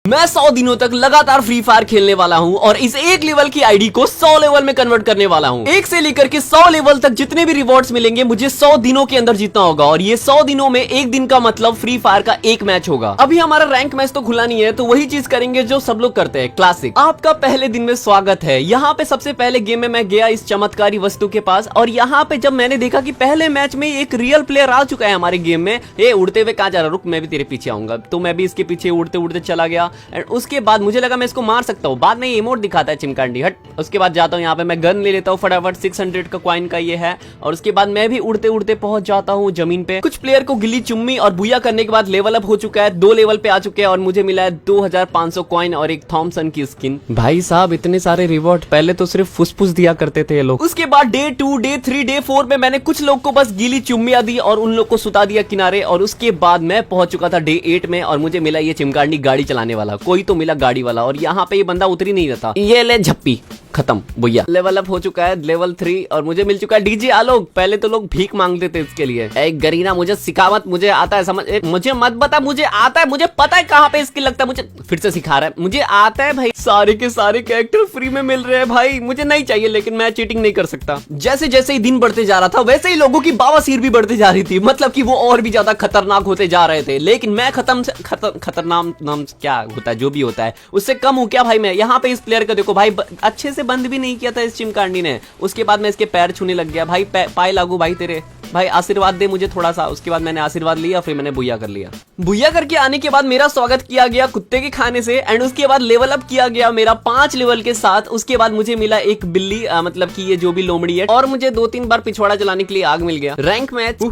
मैं 100 दिनों तक लगातार फ्री फायर खेलने वाला हूं और इस एक लेवल की आईडी को 100 लेवल में कन्वर्ट करने वाला हूं। 1 से लेकर के 100 लेवल तक जितने भी रिवॉर्ड्स मिलेंगे मुझे 100 दिनों के अंदर जीतना होगा और ये 100 दिनों में एक दिन का मतलब फ्री फायर का एक मैच होगा। अभी हमारा रैंक मैच तो खुला नहीं है तो वही चीज करेंगे जो सब लोग करते हैं, क्लासिक। आपका पहले दिन में स्वागत है। यहाँ पे सबसे पहले गेम में मैं गया इस चमत्कारी वस्तु के पास और यहाँ पे जब मैंने देखा कि पहले मैच में एक रियल प्लेयर आ चुका है हमारे गेम में। ये उड़ते हुए कहाँ जा रहा, रुक मैं भी तेरे पीछे आऊंगा। तो मैं भी इसके पीछे उड़ते उड़ते चला गया एंड उसके बाद मुझे लगा मैं इसको मार सकता हूँ। बाद में ये इमोट दिखाता है चिमकांडी, हट। उसके बाद जाता हूँ यहाँ पे मैं गन ले लेता हूँ फटाफट, 600 का कॉइन का ये है और उसके बाद मैं भी उड़ते उड़ते पहुंच जाता हूँ जमीन पे। कुछ प्लेयर को गिली चुम्मी और बुया करने के बाद लेवल अप हो चुका है, 2 लेवल पे आ चुके हैं और मुझे मिला है 2500 कॉइन और एक थॉमसन की स्किन। भाई साहब इतने सारे रिवॉर्ड, पहले तो सिर्फ फुसफुस दिया करते थे ये लोग। उसके बाद डे 2, डे 3, डे 4 में मैंने कुछ लोग को बस गिली चुम्मिया दी और उन लोग को सुता दिया किनारे और उसके बाद मैं पहुंच चुका था डे 8 में और मुझे मिला ये चिमकांडी गाड़ी चलाने वाला। कोई तो मिला गाड़ी वाला और यहाँ पे ये बंदा उतर ही नहीं रहता। ये ले झप्पी, खत्म भैया। लेवल अप हो चुका है लेवल 3 और मुझे मिल चुका है डीजे आलोक। पहले तो लोग भीख मांगते थे इसके लिए। एक गरीना मुझे सिखा मत, मुझे आता है समझ, मुझे मत बता, मुझे आता है, मुझे पता है कहाँ पे इसकी लगता है, मुझे फिर से सिखा रहा है, मुझे आता है भाई। सारे के सारे कैरेक्टर फ्री में मिल रहे हैं भाई, मुझे नहीं चाहिए लेकिन मैं चीटिंग नहीं कर सकता। जैसे जैसे ही दिन बढ़ते जा रहा था वैसे ही लोगों की बावासीर भी बढ़ती जा रही थी, मतलब कि वो और भी ज्यादा खतरनाक होते जा रहे थे। लेकिन मैं खतरनाक नाम क्या होता है, जो भी होता है उससे कम हूँ क्या भाई मैं। यहाँ पे इस प्लेयर का देखो भाई, अच्छे से बंद भी नहीं किया था इस चिमकांडी ने। उसके बाद मैं इसके पैर छूने लग गया। भाई पाए लागू भाई तेरे, भाई आशीर्वाद दे मुझे थोड़ा सा। उसके बाद मैंने आशीर्वाद लिया, फिर मैंने बुया कर लिया। बुया करके आने के बाद मेरा स्वागत किया गया कुत्ते के खाने से एंड उसके बाद लेवल अप किया गया मेरा 5 लेवल के साथ। उसके बाद मुझे मिला एक बिल्ली, मतलब कि ये जो भी लोमड़ी है, और मुझे 2-3 बार पिछवाड़ा चलाने के लिए आग मिल गया। Rank match,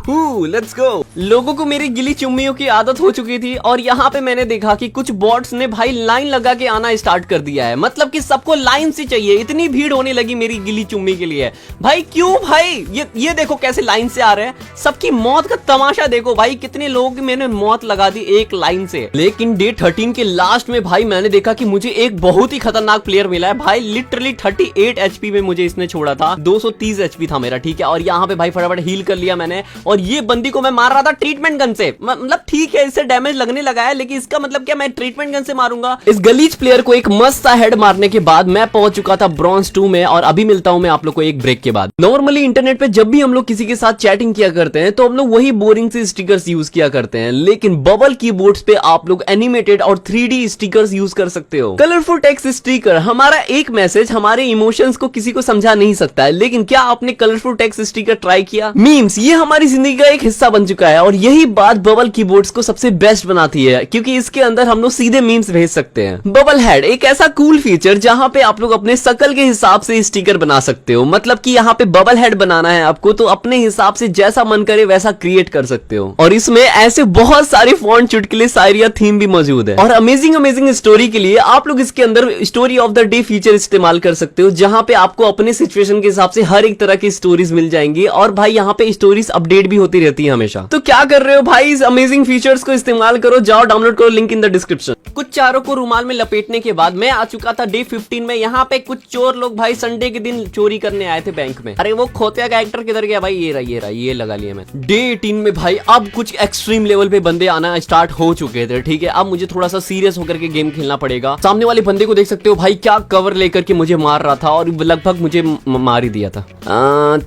let's go. लोगों को मेरी गिली चुम्मियों की आदत हो चुकी थी और यहाँ पे मैंने देखा कि कुछ बॉट्स ने भाई लाइन लगा के आना स्टार्ट कर दिया है, मतलब कि सबको लाइन से चाहिए। इतनी भीड़ होने लगी मेरी गिली चुम्मी के लिए। भाई क्यों भाई, ये देखो कैसे लाइन से आ रहे हैं। सबकी मौत का तमाशा देखो भाई, कितने लोगों की मैंने मौत लगा दी एक लाइन से। लेकिन डे 13 के लास्ट में भाई मैंने देखा कि मुझे एक बहुत ही खतरनाक प्लेयर मिला है भाई। लिटरली 38 एचपी में मुझे इसने छोड़ा था, 230 एचपी था मेरा, ठीक है। और यहाँ पे भाई फटाफट हील कर लिया मैंने और ये बंदी को मैं मार रहा था ट्रीटमेंट गन से। मतलब ठीक है इससे डैमेज लगने लगा है लेकिन इसका मतलब क्या मैं ट्रीटमेंट गन से मारूंगा। इस गलीज प्लेयर को एक मस्त सा हेड मारने के बाद मैं पहुंच चुका था ब्रॉन्ज 2 में और अभी मिलता हूं मैं आप लोग को एक ब्रेक के बाद। नॉर्मली इंटरनेट पे जब भी हम लोग किसी के साथ चैटिंग किया करते हैं तो हम लोग वही बोरिंग से स्टिकर्स यूज किया करते हैं, लेकिन बबल कीबोर्ड्स पे आप लोग एनिमेटेड और 3D स्टिकर्स यूज कर सकते हो। कलरफुल टेक्स्ट स्टिकर, हमारा एक मैसेज हमारे इमोशंस को किसी को समझा नहीं सकता है, लेकिन क्या आपने कलरफुल टेक्स्ट स्टिकर ट्राई किया? मीम्स, ये हमारी जिंदगी का एक हिस्सा बन चुका है और यही बात बबल कीबोर्ड्स को सबसे बेस्ट बनाती है क्योंकि इसके अंदर हम लोग सीधे मीम्स भेज सकते हैं। बबल हेड एक ऐसा कूल फीचर जहां पे आप लोग अपने शकल के हिसाब से स्टिकर बना सकते हो, मतलब कि यहाँ पे बबल हेड बनाना है आपको तो अपने हिसाब से जैसा मन करे वैसा क्रिएट कर सकते हो। और इसमें ऐसे बहुत सारे फॉन्ट, चुटकुले, शायरिया, थीम भी मौजूद है। और अमेजिंग स्टोरी के लिए आप लोग इसके अंदर story of the day feature इस्तेमाल कर सकते हो जहां पे आपको अपने सिचुएशन के हिसाब से हर एक तरह की स्टोरीज मिल जाएंगी और भाई यहाँ पे स्टोरीज अपडेट भी होती रहती है हमेशा। तो क्या कर रहे हो भाई, इस अमेजिंग फीचर्स को इस्तेमाल करो, जाओ डाउनलोड करो, लिंक इन द डिस्क्रिप्शन। कुछ चारों को रुमाल में लपेटने के बाद मैं आ चुका था डे 15 में। यहाँ पे कुछ चोर लोग भाई संडे के दिन चोरी करने आए थे बैंक में। अरे वो खोतिया का एक्टर किधर गया भाई, ये लगा लिया मैं। डे 18 में भाई अब कुछ एक्सट्रीम लेवल पे बंदे आना स्टार्ट हो चुके थे, ठीक है। अब मुझे थोड़ा सा सीरियस होकर के गेम खेलना पड़ेगा। सामने वाले बंदे को देख सकते हो भाई, क्या कवर लेकर के मुझे मार रहा था और लगभग मुझे मार ही दिया था।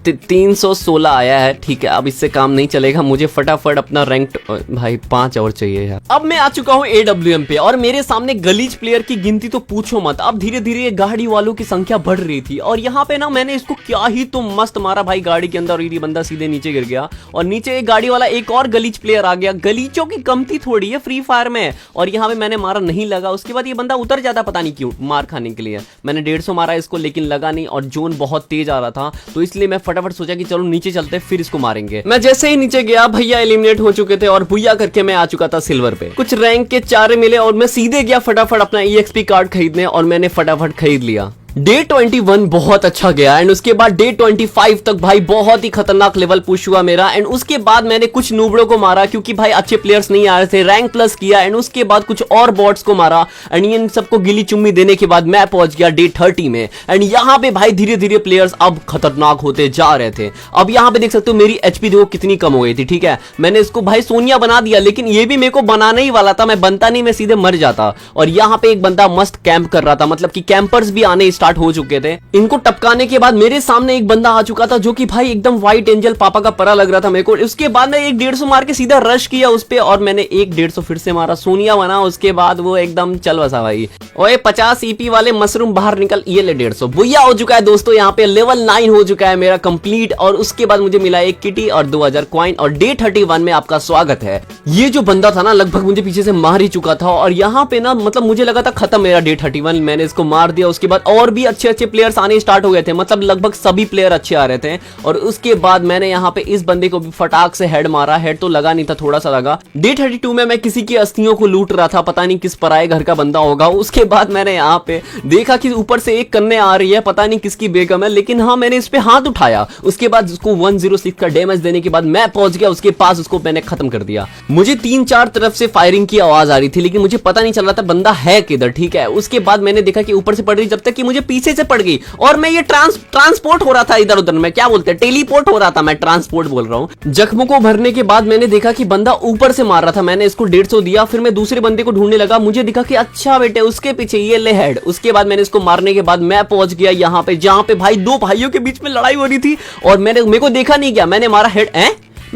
316 आया है, ठीक है। अब इससे काम नहीं चलेगा, मुझे फटाफट अपना रैंक भाई 5 और चाहिए यार। अब मैं आ चुका हूँ AWM पे और मेरे सामने गलीज प्लेयर की गिनती तो पूछो मत। अब धीरे धीरे गाड़ी वालों की संख्या बढ़ रही थी और यहाँ पे ना मैंने इसको क्या ही तो मस्त मारा भाई गाड़ी के अंदर और ये बंदा सीधे नीचे गिर गया और नीचे एक गाड़ी वाला एक और गलीज प्लेयर आ गया। गलीचों की कमती थोड़ी है फ्री फायर में और यहाँ पे मैंने मारा नहीं लगा। उसके बाद ये बंदा उतर जाता पता नहीं क्यों मार खाने के लिए। मैंने 150 मारा इसको लेकिन लगा नहीं और जोन बहुत तेज आ रहा था तो इसलिए मैं फटाफट सोचा कि चलो नीचे चलते फिर इसको मारेंगे। मैं जैसे ही नीचे गया भैया एलिमिनेट हो चुके थे और भुया करके मैं आ चुका था सिल्वर पे। कुछ रैंक के चारे मिले और मैं सीधे गया फटाफट अपना EXP कार्ड खरीदने और मैंने फटाफट खरीद लिया। डे 21 बहुत अच्छा गया एंड उसके बाद डे 25 तक भाई बहुत ही खतरनाक लेवल पुश हुआ मेरा एंड उसके बाद मैंने कुछ नूबड़ों को मारा क्योंकि भाई अच्छे प्लेयर्स नहीं आ रहे थे, रैंक प्लस किया एंड उसके बाद कुछ और बॉट्स को मारा एंड इन सबको गिली चुम्मी देने के बाद मैं पहुंच गया डे 30 में एंड यहाँ पे भाई धीरे धीरे प्लेयर्स अब खतरनाक होते जा रहे थे। अब यहाँ पे देख सकते हो मेरी एचपी देखो कितनी कम हो गई थी, ठीक है। मैंने इसको भाई सोनिया बना दिया लेकिन ये भी मेरे को बनाना ही वाला था, मैं बनता नहीं, मैं सीधे मर जाता। और यहाँ पे एक बंदा मस्त कैंप कर रहा था, मतलब कि कैंपर्स भी आने स्टार्ट हो चुके थे। इनको टपकाने के बाद मेरे सामने एक बंदा आ चुका था जो कि भाई एकदम व्हाइट एंजल पापा का परा लग रहा था मेरे को। उसके बाद मैं 150 मार के सीधा रश किया उस पे और मैंने 150 फिर से मारा, सोनिया बना। उसके बाद वो एकदम चल बसा भाई। ओए 50 ईपी वाले मशरूम बाहर निकल, ये ले 150 बुया हो चुका है दोस्तों। यहाँ पे लेवल 9 हो चुका है मेरा कंप्लीट और उसके बाद मुझे मिला एक किटी और 2000 कॉइन और डे 31 में आपका स्वागत है। ये जो बंदा था ना लगभग मुझे पीछे से मार ही चुका था और यहाँ पे ना मतलब मुझे लगा था खत्म मेरा डे 31, मैंने इसको मार दिया। उसके बाद और भी अच्छे अच्छे प्लेयर्स आने स्टार्ट हो गए थे, मतलब लगभग सभी प्लेयर अच्छे आ रहे थे। और उसके बाद मैंने यहाँ पे इस बंदे को भी फटाक से हेड मारा, हेड तो लगा नहीं था, थोड़ा सा लगा। डे 32 में मैं किसी की अस्थियों को लूट रहा था, पता नहीं किस पराए घर का बंदा होगा। उसके बाद मैंने यहाँ पे देखा कि ऊपर से एक कन्ने आ रही है, पता नहीं किसकी बेगम है, लेकिन हाँ मैंने इस पे हाथ उठाया। उसके बाद उसको 106 का डैमेज देने के बाद मैं पहुंच गया उसके पास, उसको मैंने खत्म कर दिया। मुझे 3-4 तरफ से फायरिंग की आवाज आ रही थी लेकिन मुझे पता नहीं चल रहा था बंदा है किधर, ठीक है। उसके बाद मैंने देखा कि ऊपर से पड़ रही, जब तक कि मुझे पीछे से पड़ गई और मैं ये ट्रांसपोर्ट हो रहा था इधर उधर, मैं क्या बोलते हैं टेलीपोर्ट हो रहा था, मैं ट्रांसपोर्ट बोल रहा हूँ। जख्मों को भरने के बाद मैंने देखा कि बंदा ऊपर से मार रहा था, मैंने इसको 150 दिया। फिर मैं दूसरे बंदे को ढूंढने लगा, मुझे दिखा कि अच्छा बेटे उसके पीछे ये ले हेड। उसके बाद मैंने इसको मारने के बाद मैं पहुंच गया यहाँ पे जहां पे भाई दो भाइयों के बीच में लड़ाई हो रही थी और मेरे को देखा नहीं गया, मैंने मारा हेड।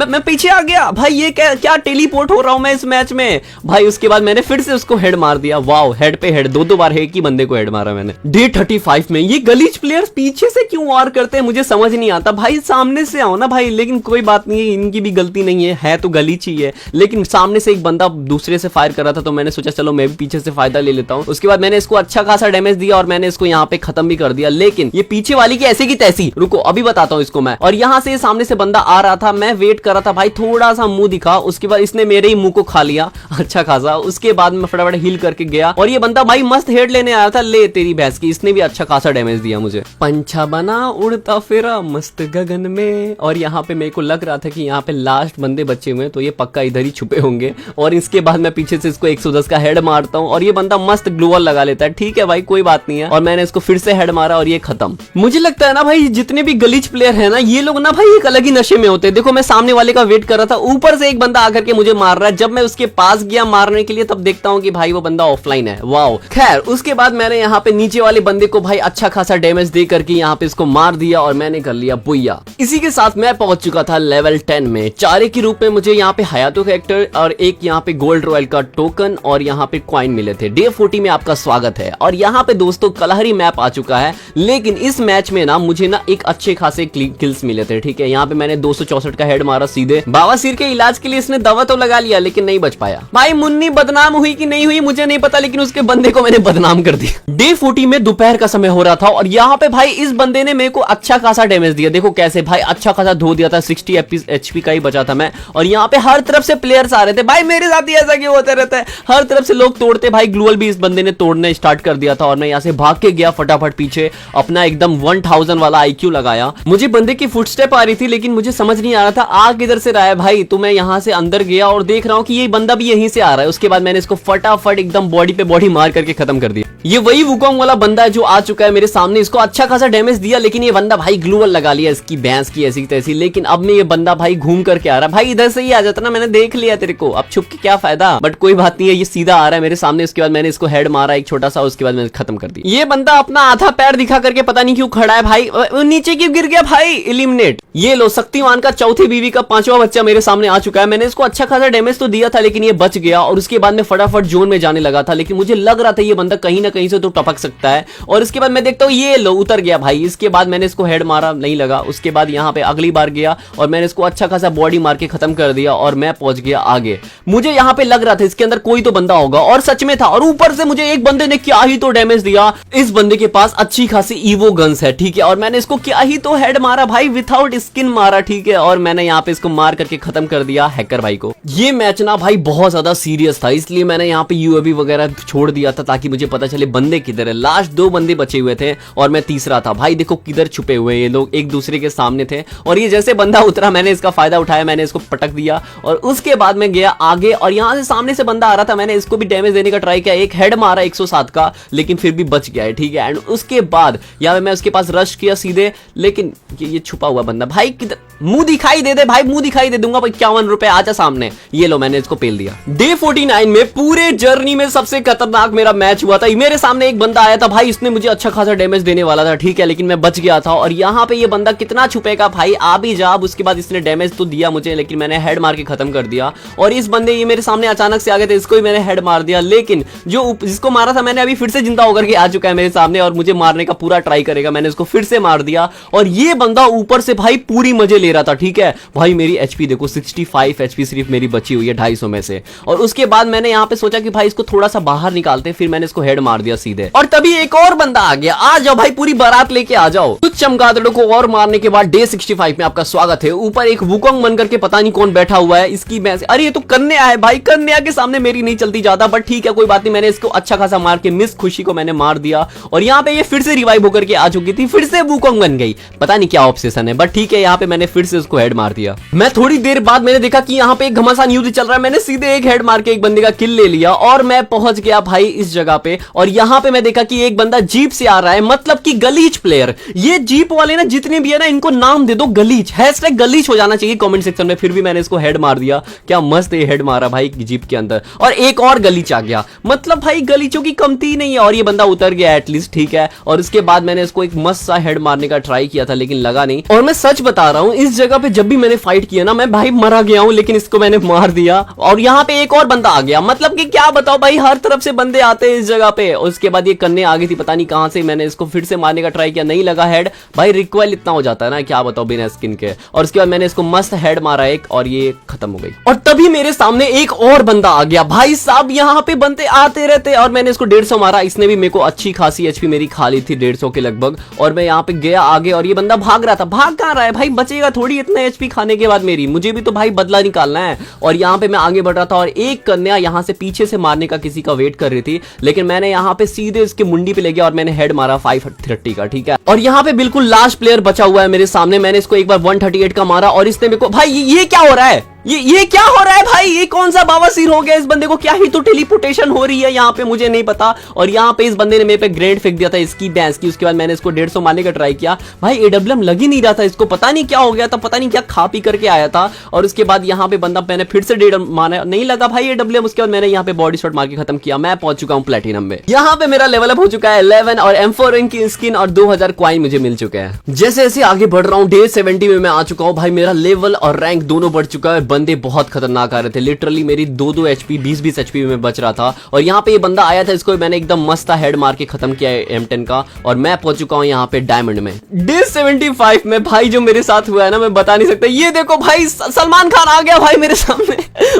मैं पीछे आ गया भाई, ये क्या टेलीपोर्ट हो रहा हूं मैं इस मैच में भाई। उसके बाद मैंने फिर से उसको हेड मार दिया, वाओ हेड पे हेड, दो बार एक ही बंदे को हेड मारा मैंने। डे 35 में ये गलीच प्लेयर्स पीछे से क्यों वार करते हैं मुझे समझ नहीं आता भाई, सामने से आओ ना भाई। लेकिन कोई बात नहीं है, इनकी भी गलती नहीं है तो गलीच ही है। लेकिन सामने से एक बंदा दूसरे से फायर कर रहा था तो मैंने सोचा चलो मैं भी पीछे से फायदा ले लेता हूँ। उसके बाद मैंने इसको अच्छा खासा डैमेज दिया और मैंने इसको यहाँ पे खत्म भी कर दिया। लेकिन ये पीछे वाली की ऐसी की तैसी, रुको अभी बताता हूँ इसको मैं। और यहाँ से सामने से बंदा आ रहा था, मैं वेट कर रहा था भाई, थोड़ा सा मुंह दिखा। उसके बाद इसने मेरे ही मुंह को खा लिया अच्छा खासा। उसके बाद मैं फटाफट हील करके गया और ये बंदा भाई मस्त हेड लेने आया था, ले तेरी भैंस की। इसने भी अच्छा खासा डैमेज दिया मुझे। पंछा बना उड़ता फिरा मस्त गगन में। और यहाँ पे मेरे को लग रहा था कि यहाँ पे लास्ट बंदे बचे हुए तो ये पक्का इधर ही छुपे होंगे। और इसके बाद मैं पीछे से इसको 110 का हेड मारता हूँ और ये बंदा मस्त ग्लूवॉल लगा लेता है, ठीक है भाई कोई बात नहीं है। और मैंने इसको फिर से हेड मारा और ये खत्म। मुझे लगता है ना भाई जितने भी गलीच प्लेयर है ना ये लोग ना भाई एक अलग ही नशे में होते हैं। देखो मैं सामने वाले का वेट कर रहा था, ऊपर से एक बंदा आकर के मुझे मार रहा है। जब मैं उसके पास गया मारने के लिए तब देखता हूं कि भाई वो बंदा ऑफलाइन है, वाओ। खैर उसके बाद मैंने यहाँ पे नीचे वाले बंदे को भाई अच्छा खासा डैमेज दे करके यहाँ पे इसको मार दिया और मैंने कर लिया बुया। इसी के साथ मैं पहुंच चुका था लेवल 10 में। चारे के रूप में मुझे यहाँ पे हयातो कैरेक्टर और एक यहाँ पे गोल्ड रॉयल का टोकन और यहाँ पे कॉइन मिले थे। डे 40 में आपका स्वागत है। और यहाँ पे दोस्तों कलहरी मैप आ चुका है, लेकिन इस मैच में ना मुझे ना एक अच्छे खासे किल्स मिले थे, ठीक है। यहाँ पे मैंने 264 का हेड मारा सीधे। बावासीर के इलाज के लिए इसने दवा तो लगा लिया लेकिन नहीं बच पाया। भाई मुन्नी बदनाम हुई कि नहीं हुई मुझे नहीं पता, लेकिन उसके बंदे को मैंने बदनाम कर दिया। डे 40 में दोपहर का समय हो रहा था और यहाँ पे भाई इस बंदे ने मेरे को अच्छा खासा डैमेज दिया। देखो कैसे भाई अच्छा खासा धो दिया था, 60 एचपी का ही बचा था मैं। और यहाँ पे हर तरफ से प्लेयर्स आ रहे थे भाई, मेरे साथ ही ऐसा क्यों होता रहता है, हर तरफ से लोग तोड़ते। भाई ग्लूवल भी इस बंदे ने तोड़ने स्टार्ट कर दिया था और मैं यहाँ से भाग के गया फटाफट पीछे, अपना एकदम 1000 वाला IQ लगाया। मुझे बंदे की फुटस्टेप आ रही थी लेकिन मुझे समझ नहीं आ रहा था आ किधर से रहा है भाई। तो मैं यहाँ से अंदर गया और देख रहा हूँ कि ये बंदा भी यहीं से आ रहा है। उसके बाद मैंने इसको फटाफट एकदम बॉडी पे बॉडी मार करके खत्म कर दिया। ये वही वुकोंग वाला बंदा है जो आ चुका है मेरे सामने। इसको अच्छा खासा डैमेज दिया लेकिन ये बंदा भाई ग्लूवल लगा लिया इसकी भैंस की ऐसी तैसी। लेकिन अब में ये बंदा भाई घूम करके आ रहा है। भाई इधर से ही आ जाता ना, मैंने देख लिया तेरे को, अब छुप के क्या फायदा। बट कोई बात नहीं है, ये सीधा आ रहा है मेरे सामने। उसके बाद मैंने इसको हेड मारा एक छोटा सा, उसके बाद मैंने खत्म कर दिया। ये बंदा अपना आधा पैर दिखा करके पता नहीं क्यों खड़ा है भाई, नीचे क्यों गिर गया भाई, एलिमिनेट। ये लो शक्तिमान का चौथी बीवी का 5वां बच्चा मेरे सामने आ चुका है। मैंने इसको अच्छा खासा डैमेज तो दिया था लेकिन ये बच गया। और उसके बाद में फटाफट जोन में जाने लगा था, लेकिन मुझे लग रहा था ये बंदा कहीं ना कहीं से तो टपक सकता है। और इसके बाद मैं देखता हूँ ये लो उतर गया भाई। इसके बाद मैंने इसको हेड मारा, नहीं लगा। उसके बाद यहाँ पे अगली बार गया और मैंने इसको अच्छा खासा बॉडी मार के खत्म कर दिया और मैं पहुंच गया आगे। मुझे यहाँ पे लग रहा था इसके अंदर कोई तो बंदा होगा और सच में था। और ऊपर से मुझे एक बंदे ने क्या ही तो डैमेज दिया। इस बंदे के पास अच्छी खासी ईवो गन्स है, ठीक है। और मैंने इसको क्या ही तो हेड मारा भाई, विथआउट स्किन मारा, ठीक है। और मैंने यहाँ पे इसको मार करके खत्म कर दिया हैकर भाई को। ये मैच ना भाई बहुत ज्यादा सीरियस था, इसलिए मैंने यहाँ पे यूएवी वगैरह छोड़ दिया था ताकि मुझे पता चले चले बंदे किधर है। लास्ट 2 बंदे बचे हुए थे और मैं तीसरा था। भाई देखो किधर छुपे हुए ये लोग, एक दूसरे के सामने थे और ये जैसे बंदा उतरा मैंने इसका फायदा उठाया, मैंने इसको पटक दिया और उसके बाद मैं गया आगे और यहां से सामने से बंदा आ रहा था, मैंने इसको भी डैमेज देने का ट्राई किया, एक हेड मारा 107 का, लेकिन फिर भी बच गया है, ठीक है। एंड उसके बाद यहाँ पे मैं उसके पास रश किया सीधे, लेकिन ये छुपा हुआ बंदा भाई किधर, मुंह दिखाई दे दे भाई, मुंह दिखाई दे दूंगा 51 रुपए, आजा सामने, ये लो मैंने इसको पेल दिया। डे 49 में पूरे जर्नी में सबसे खतरनाक मेरा मैच हुआ था। मेरे सामने एक बंदा आया था भाई, इसने मुझे अच्छा खासा डैमेज देने वाला था, ठीक है, लेकिन मैं बच गया था। और यहाँ पे ये बंदा कितना छुपेगा भाई, आ भी जा। उसके बाद इसने डैमेज तो दिया मुझे, लेकिन मैंने हेड मार के खत्म कर दिया। और इस बंदे ये मेरे सामने अचानक से आ गए थे, इसको भी मैंने हेड मार दिया, लेकिन जो जिसको मारा था मैंने अभी फिर से जिंदा होकर के आ चुका है मेरे सामने और मुझे मारने का पूरा ट्राई करेगा। मैंने इसको फिर से मार दिया और ये बंदा ऊपर से भाई पूरी मजे ले रहा था, ठीक है। भाई मेरी एचपी देखो 65 एचपी सिर्फ मेरी बची हुई है 250 में से। और उसके बाद मैंने यहाँ पे सोचा कि भाई इसको थोड़ा सा बाहर निकालते, फिर मैंने इसको हेड मार दिया सीधे। और तभी एक और बंदा आ गया, आ जाओ भाई पूरी बारात लेके आ जाओ। कुछ चमगादड़ों को और मारने के बाद डे 65 में आपका स्वागत है। ऊपर एक वुकोंग बनकर के पता नहीं कौन बैठा हुआ है, इसकी मैं, अरे ये तो कन्या है भाई, कन्या के सामने मेरी नहीं चलती ज्यादा, बट ठीक है कोई बात नहीं। मैंने इसको अच्छा खासा मार के मिस खुशी को मैंने मार दिया और यहाँ पे ये फिर से रिवाइव होकर के आ चुकी थी, फिर से वुकोंग बन गई, पता नहीं क्या ऑब्सेशन है, बट ठीक है यहाँ पे मैंने फिर से उसको हेड मार दिया। मैं थोड़ी देर बाद मैंने देखा कि यहाँ पे एक घमासान युद्ध चल रहा है, मैंने सीधे एक हेड मार के एक बंदे का किल ले लिया और मैं पहुंच गया भाई इस जगह पे। और यहाँ पे मैं देखा कि एक बंदा जीप से आ रहा है, मतलब कि गलीच प्लेयर। ये जीप वाले ना जितने भी है ना, इनको नाम दे दो गलीच, हैशटैग गलीच हो जाना चाहिए कमेंट सेक्शन में। फिर भी मैंने इसको हेड मार दिया, क्या मस्त ये हेड मारा भाई जीप के अंदर। और एक और गलीच आ गया, मतलब भाई गलीचों की कमती नहीं है। और ये बंदा उतर गया एटलीस्ट, ठीक है। और उसके बाद मैंने इसको एक मस्त सा हेड मारने का ट्राई किया था, लेकिन लगा नहीं। और मैं सच बता रहा हूं, इस जगह पे जब भी मैंने फाइट किया ना, मैं भाई मरा गया हूं, लेकिन इसको मैंने मार दिया। और यहाँ पे एक और बंदा आ गया, मतलब कि क्या बताओ भाई, हर तरफ से बंदे आते हैं इस जगह पे। उसके बाद ये कन्ने आ गई थी पता नहीं कहां से, मैंने इसको फिर से मारने का ट्राई किया, नहीं लगा हेड। भाई रिकॉइल इतना हो जाता है ना, क्या बताओ बिना स्किन के। और उसके बाद मैंने इसको मस्त हेड मारा एक और ये खत्म हो गई। और तभी मेरे सामने एक और बंदा आ गया। भाई साहब यहाँ पे बंदे आते रहते और मैंने इसको 150 मारा, इसने भी मेरे को अच्छी खासी एचपी मेरी खा ली थी 150 के लगभग। और मैं यहाँ पे गया आगे और ये बंदा भाग रहा था, भाग कहां रहा है भाई, बचेगा थोड़ी इतना एचपी खाने के बाद मेरी, मुझे भी तो भाई बदला निकालना है। और यहाँ पे मैं आगे बढ़ रहा था और एक कन्या यहाँ से पीछे से मारने का किसी का वेट कर रही थी, लेकिन मैंने यहाँ पे सीधे इसके मुंडी पे ले गया और मैंने हेड मारा 530 का, ठीक है। और यहाँ पे बिल्कुल लास्ट प्लेयर बचा हुआ है मेरे सामने, मैंने इसको एक बार 138 का मारा और इसने मेरे को, भाई ये क्या हो रहा है, ये क्या हो रहा है भाई, ये कौन सा बावासीर हो गया इस बंदे को, क्या ही तो टेलीपोर्टेशन हो रही है यहाँ पे, मुझे नहीं पता। और यहाँ पे इस बंदे ने मेरे पे ग्रेनेड फेंक दिया था इसकी भैंस की। उसके बाद मैंने इसको 150 मारने का ट्राई किया, भाई एडब्ल्यूएम लग ही नहीं रहा था इसको, पता नहीं क्या हो गया था, पता नहीं क्या खा पी करके आया था। और उसके बाद यहाँ पे बंदा, मैंने फिर से 150 मारा, नहीं लगा भाई एडब्ल्यूएम। उसके बाद मैंने यहाँ पे बॉडी शॉट मार के खत्म किया। मैं पहुंच चुका हूँ प्लेटिनम में। यहाँ पे मेरा लेवल अप हो चुका है 11 और M4 रैंक की स्किन और 2000 कॉइन मुझे मिल चुके हैं। जैसे जैसे आगे बढ़ रहा हूँ डे 70 में मैं आ चुका हूँ भाई, मेरा लेवल और रैंक दोनों बढ़ चुका है। बंदे बहुत खतरनाक आ रहे थे, लिटरली मेरी 2-2 एचपी 20-20 एचपी में बच रहा था। और यहाँ पे ये बंदा आया था, इसको मैंने एकदम मस्त हेड मार के खत्म किया है M10 का। और मैं पहुंच चुका हूँ यहाँ पे डायमंड में। डे 75 में भाई जो मेरे साथ हुआ है ना, मैं बता नहीं सकता। ये देखो भाई सलमान खान आ गया भाई मेरे सामने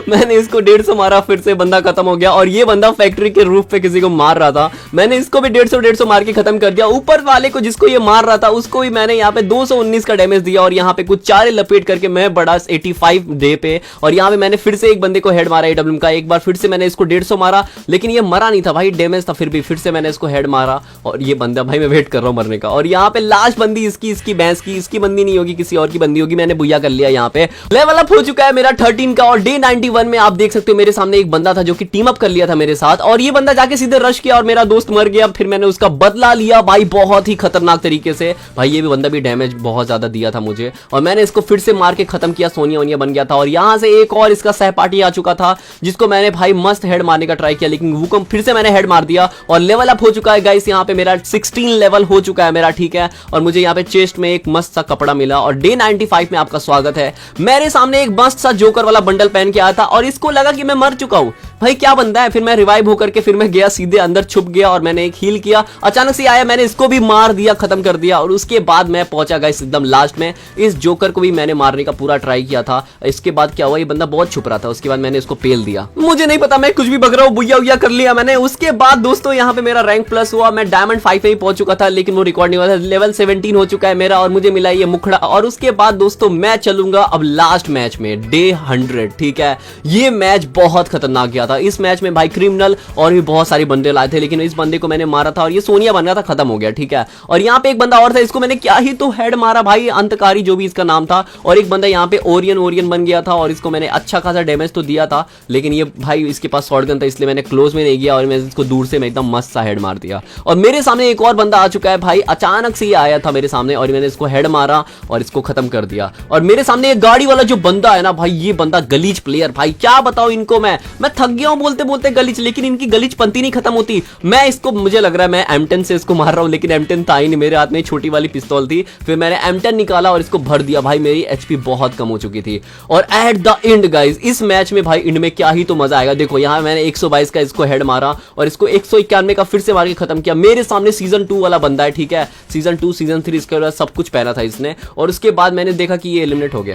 मैंने इसको 150 मारा, फिर से बंदा खत्म हो गया। और ये बंदा फैक्ट्री के रूफ पे किसी को मार रहा था, मैंने इसको भी 150 मार के खत्म कर दिया। ऊपर वाले को जिसको ये मार रहा था उसको भी मैंने यहाँ पे 219 का डैमेज दिया। और यहाँ पे कुछ चारे लपेट करके मैं बड़ा 85 डे पे। और यहाँ पे मैंने फिर से एक बंदे को हेड मारा एडब्ल्यूएम का, एक बार फिर से मैंने इसको 150 मारा, लेकिन ये मरा नहीं था भाई, डैमेज था। फिर भी फिर से मैंने इसको हेड मारा और ये बंदा, भाई मैं वेट कर रहा हूँ मरने का। और यहाँ पे लास्ट बंदी इसकी भैंस की, इसकी बंदी नहीं होगी, किसी और की बंदी होगी। मैंने बुया कर लिया। यहाँ पे लेवल अप हो चुका है मेरा 13 का। और डे 91 में आप देख सकते हो मेरे सामने एक बंदा था जो कि टीम अप कर लिया था मेरे साथ। और ये बंदा जाके सीधे रश किया और मेरा दोस्त मर गया। फिर मैंने उसका बदला लिया भाई बहुत ही खतरनाक तरीके से। भाई ये भी बंदा भी डैमेज बहुत ज्यादा दिया था मुझे और मैंने इसको फिर से मार के खत्म किया, सोनिया वोनिया बन गया था। और यहाँ से एक और इसका सहपाठी आ चुका था जिसको मैंने भाई मस्त हेड मारने का ट्राई किया, लेकिन वो फिर से मैंने हेड मार दिया। और लेवल अप हो चुका है गाइस, यहाँ पे मेरा 16 लेवल हो चुका है मेरा, ठीक है। और मुझे यहाँ पे चेस्ट में एक मस्त सा कपड़ा मिला। और डे 95 में आपका स्वागत है। मेरे सामने एक मस्त सा जोकर वाला बंडल पहन के आया था और इसको लगा कि मैं मर चुका हूँ, भाई क्या बंदा है। फिर मैं रिवाइव होकर के फिर मैं गया सीधे अंदर छुप गया और मैंने एक हील किया। अचानक से आया, मैंने इसको भी मार दिया, खत्म कर दिया। और उसके बाद मैं पहुंचा गाइस एकदम लास्ट में। इस जोकर को भी मैंने मारने का पूरा ट्राई किया था। इसके बाद क्या हुआ, ये बंदा बहुत छुप रहा था, उसके बाद मैंने इसको पेल दिया। मुझे नहीं पता, मैं कुछ भी बक रहा हूँ, बुया उया कर लिया मैंने। उसके बाद दोस्तों यहाँ पे मेरा रैंक प्लस हुआ, मैं डायमंड 5 में ही पहुंच चुका था, लेकिन वो रिकॉर्ड नहीं हुआ था। लेवल 17 हो चुका है मेरा और मुझे मिला ये मुखड़ा। और उसके बाद दोस्तों मैं चलूंगा अब लास्ट मैच में, डे 100। ठीक है, ये मैच बहुत खतरनाक गया था। इस मैच में भाई क्रिमिनल और भी बहुत सारे बंदे लाए थे, लेकिन इस बंदे को मैंने मारा था और ये सोनिया बन गया था, खत्म हो गया। ठीक है, और यहाँ पे एक बंदा और था, इसको मैंने क्या ही तो हेड मारा भाई, अंतकारी जो भी इसका नाम था। और एक बंदा यहाँ पे ओरियन बन गया था और इसको मैंने अच्छा खासा डैमेज तो दिया था, लेकिन ये भाई इसके पास शॉटगन था, इसलिए मैंने क्लोज में नहीं गया और मैं इसको दूर से मैं एकदम मस्त सा हेड मार दिया। और मेरे सामने एक और बंदा आ चुका है भाई, अचानक से ये आया था मेरे सामने और मैंने इसको हेड मारा और इसको खत्म कर दिया। और मेरे सामने एक गाड़ी वाला जो बंदा है ना भाई, ये बंदा गलीच प्लेयर भाई, क्या बताऊं इनको। मैं थक गया हूं बोलते बोलते गलीच, लेकिन इनकी गलीच पंती नहीं खत्म होती। मैं इसको, मुझे लग रहा है मैं M10 से इसको मार रहा हूं, लेकिन M10 था ही नहीं मेरे हाथ में, छोटी वाली पिस्तौल थी। फिर मैंने M10 निकाला और इसको भर दिया भाई, मेरी HP बहुत कम हो चुकी थी। और एट द एंड गाइस, इस मैच में भाई इंड में क्या ही तो मजा आएगा। देखो यहाँ मैंने 122 का इसको हेड मारा और इसको 191 का फिर से मार के खत्म किया। मेरे सामने सीजन 2 वाला बंदा है। ठीक है, सीजन 2 सीजन 3 इसके सब कुछ पहना था इसने। और उसके बाद मैंने देखा कि ये एलिमिनेट हो गया।